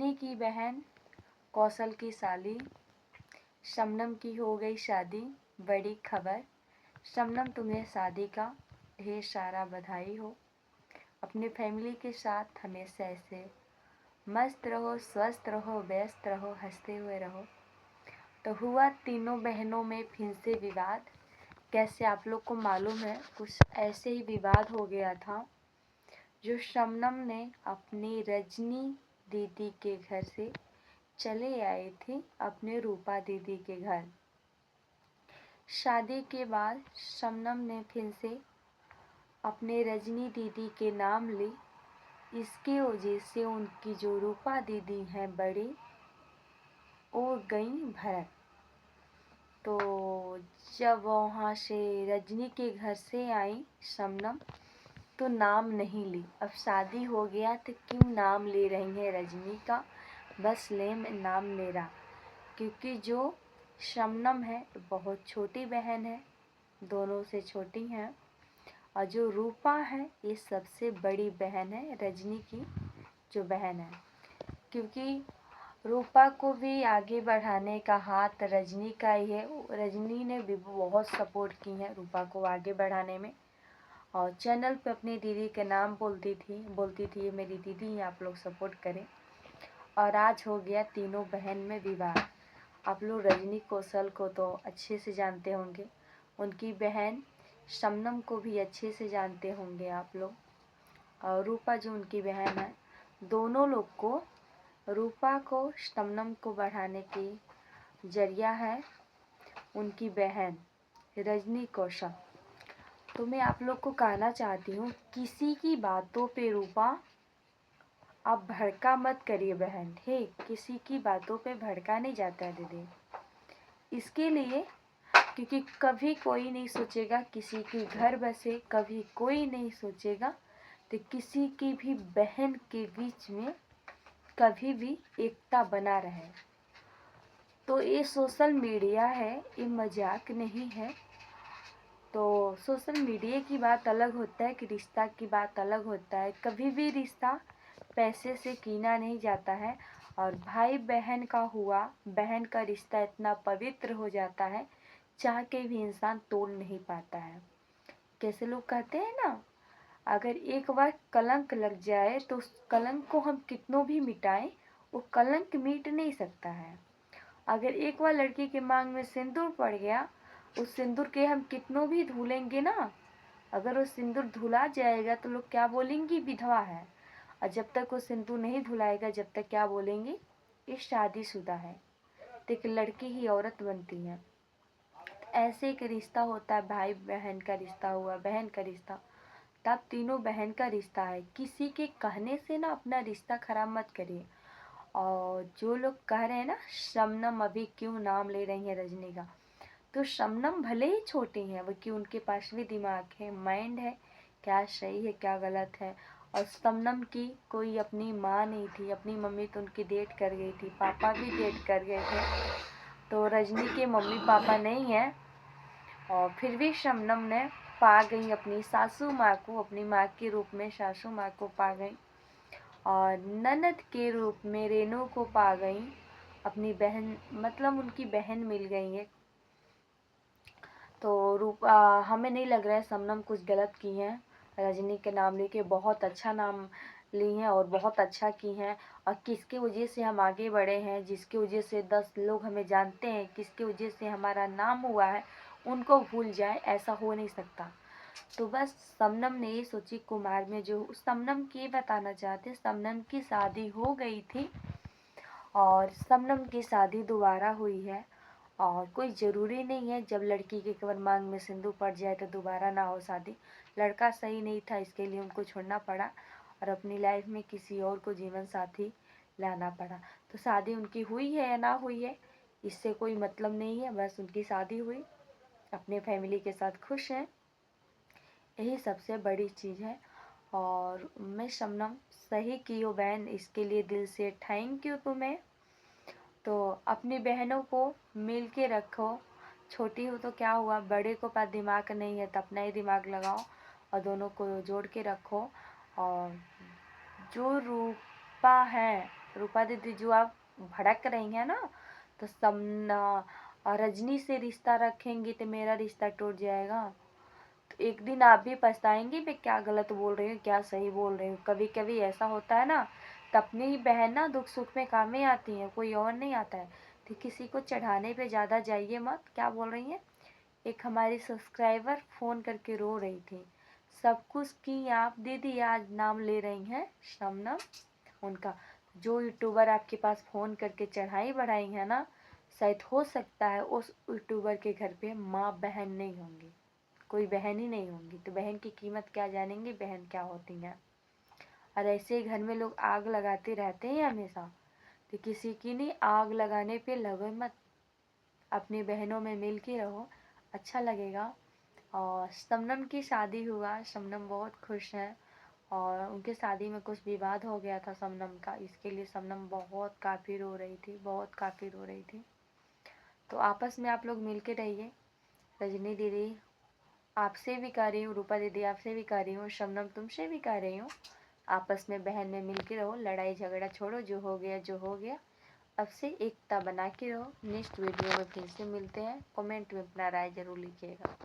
रजनी की बहन कौशल की साली शबनम की हो गई शादी। बड़ी खबर, शबनम तुम्हें शादी का ढेर सारा बधाई हो। अपने फैमिली के साथ हमेशा ऐसे मस्त रहो, स्वस्थ रहो, व्यस्त रहो, हंसते हुए रहो। तो हुआ तीनों बहनों में फिर से विवाद। कैसे आप लोग को मालूम है, कुछ ऐसे ही विवाद हो गया था जो शबनम ने अपनी रजनी दीदी के घर से चले आई थी अपने रूपा दीदी के घर। शादी के बाद शबनम ने फिर से अपने रजनी दीदी के नाम ली। इसकी वजह से उनकी जो रूपा दीदी हैं बड़ी, वो गई भड़क। तो जब वहाँ से रजनी के घर से आई शबनम तो नाम नहीं ली। अब शादी हो गया तो क्यों नाम ले रही है रजनी का, बस ले नाम मेरा। क्योंकि जो शबनम है बहुत छोटी बहन है, दोनों से छोटी हैं। और जो रूपा है ये सबसे बड़ी बहन है, रजनी की जो बहन है। क्योंकि रूपा को भी आगे बढ़ाने का हाथ रजनी का ही है। रजनी ने भी बहुत सपोर्ट की है रूपा को आगे बढ़ाने में। और चैनल पे अपनी दीदी के नाम बोलती थी ये मेरी दीदी है, आप लोग सपोर्ट करें। और आज हो गया तीनों बहन में विवाद। आप लोग रजनी कौशल को तो अच्छे से जानते होंगे, उनकी बहन शबनम को भी अच्छे से जानते होंगे आप लोग। और रूपा जो उनकी बहन है, दोनों लोग को, रूपा को शबनम को बढ़ाने की जरिया है उनकी बहन रजनी कौशल। तो मैं आप लोग को कहना चाहती हूँ, किसी की बातों पे रूपा आप भड़का मत करिए बहन। हे, किसी की बातों पे भड़का नहीं जाता है दीदी। इसके लिए क्योंकि कभी कोई नहीं सोचेगा किसी के घर बसे, कभी कोई नहीं सोचेगा तो किसी की भी बहन के बीच में कभी भी एकता बना रहे। तो ये सोशल मीडिया है, ये मजाक नहीं है। तो सोशल मीडिया की बात अलग होता है कि रिश्ता की बात अलग होता है। कभी भी रिश्ता पैसे से कीना नहीं जाता है। और भाई बहन का हुआ, बहन का रिश्ता इतना पवित्र हो जाता है, चाह के भी इंसान तोड़ नहीं पाता है। कैसे लोग कहते हैं ना, अगर एक बार कलंक लग जाए तो उस कलंक को हम कितनों भी मिटाएं, वो कलंक मिट नहीं सकता है। अगर एक बार लड़की के मांग में सिंदूर पड़ गया, उस सिंदूर के हम कितनों भी धुलेंगे ना, अगर वो सिंदूर धुला जाएगा तो लोग क्या बोलेंगी, विधवा है। और जब तक वो सिंदूर नहीं धुलाएगा, जब तक क्या बोलेंगे, ये शादीशुदा है। तो एक लड़की ही औरत बनती है। ऐसे एक रिश्ता होता है, भाई बहन का रिश्ता हुआ, बहन का रिश्ता, तब तीनों बहन का रिश्ता है। किसी के कहने से ना अपना रिश्ता खराब मत करिए। और जो लोग कह रहे हैं ना शबनम अभी क्यों नाम ले रही है रजनी का, तो शबनम भले ही छोटी हैं, वो कि उनके पास भी दिमाग है, माइंड है, क्या सही है क्या गलत है। और शबनम की कोई अपनी माँ नहीं थी, अपनी मम्मी तो उनकी डेट कर गई थी, पापा भी डेट कर गए थे। तो रजनी के मम्मी पापा नहीं है। और फिर भी शबनम ने पा गई अपनी सासू माँ को, अपनी माँ के रूप में सासू माँ को पा गई। और ननद के रूप में रेनू को पा गई, अपनी बहन, मतलब उनकी बहन मिल गई है। तो रूपा, हमें नहीं लग रहा है शबनम कुछ गलत की हैं। रजनी के नाम लेके बहुत अच्छा नाम ली हैं और बहुत अच्छा की हैं। और किसके वजह से हम आगे बढ़े हैं, जिसकी वजह से 10 लोग हमें जानते हैं, किसके वजह से हमारा नाम हुआ है, उनको भूल जाए, ऐसा हो नहीं सकता। तो बस शबनम ने ये सोची, कुमार में जो शबनम की बताना चाहते, शबनम की शादी हो गई थी और शबनम की शादी दोबारा हुई है। और कोई ज़रूरी नहीं है जब लड़की के केवल मांग में सिंदूर पड़ जाए तो दोबारा ना हो शादी। लड़का सही नहीं था, इसके लिए उनको छोड़ना पड़ा और अपनी लाइफ में किसी और को जीवन साथी लाना पड़ा। तो शादी उनकी हुई है या ना हुई है, इससे कोई मतलब नहीं है, बस उनकी शादी हुई, अपने फैमिली के साथ खुश हैं, यही सबसे बड़ी चीज़ है। और मैं शबनम सही की हो बहन, इसके लिए दिल से थैंक यू तुम्हें। तो अपनी बहनों को मिल के रखो, छोटी हो तो क्या हुआ, बड़े को पास दिमाग नहीं है तो अपना ही दिमाग लगाओ और दोनों को जोड़ के रखो। और जो रूपा है रूपा दीदी जो आप भड़क रही हैं ना, तो रजनी से रिश्ता रखेंगी तो मेरा रिश्ता टूट जाएगा। तो एक दिन आप भी पछताएंगी मैं क्या गलत बोल रही हूँ क्या सही बोल रही हूँ। कभी कभी ऐसा होता है ना, तो अपनी ही बहन ना दुख सुख में काम में आती है, कोई और नहीं आता है। तो किसी को चढ़ाने पे ज़्यादा जाइए मत। क्या बोल रही हैं? एक हमारी सब्सक्राइबर फ़ोन करके रो रही थी, सब कुछ की आप दीदी आज नाम ले रही हैं शबनम उनका। जो यूट्यूबर आपके पास फ़ोन करके चढ़ाई बढ़ाई है ना, शायद हो सकता है उस यूट्यूबर के घर पे माँ बहन नहीं होंगी, कोई बहन ही नहीं होंगी। तो बहन की कीमत क्या जानेंगी, बहन क्या होती हैं। और ऐसे ही घर में लोग आग लगाते रहते हैं हमेशा, तो किसी की नहीं आग लगाने पे लगो मत, अपनी बहनों में मिल के रहो, अच्छा लगेगा। और शबनम की शादी हुआ, शबनम बहुत खुश हैं। और उनके शादी में कुछ विवाद हो गया था शबनम का, इसके लिए शबनम बहुत काफ़ी रो रही थी, बहुत काफ़ी रो रही थी। तो आपस में आप लोग मिल के रहिए। रजनी दीदी आपसे भी कह रही हूँ, रूपा दीदी आपसे भी कह रही हूँ, शबनम तुमसे भी कह रही हूँ, आपस में बहन में मिल के रहो, लड़ाई झगड़ा छोड़ो, जो हो गया जो हो गया। अब से एकता बना के रहो। नेक्स्ट वीडियो में फिर से मिलते हैं। कमेंट में अपना राय ज़रूर लिखिएगा।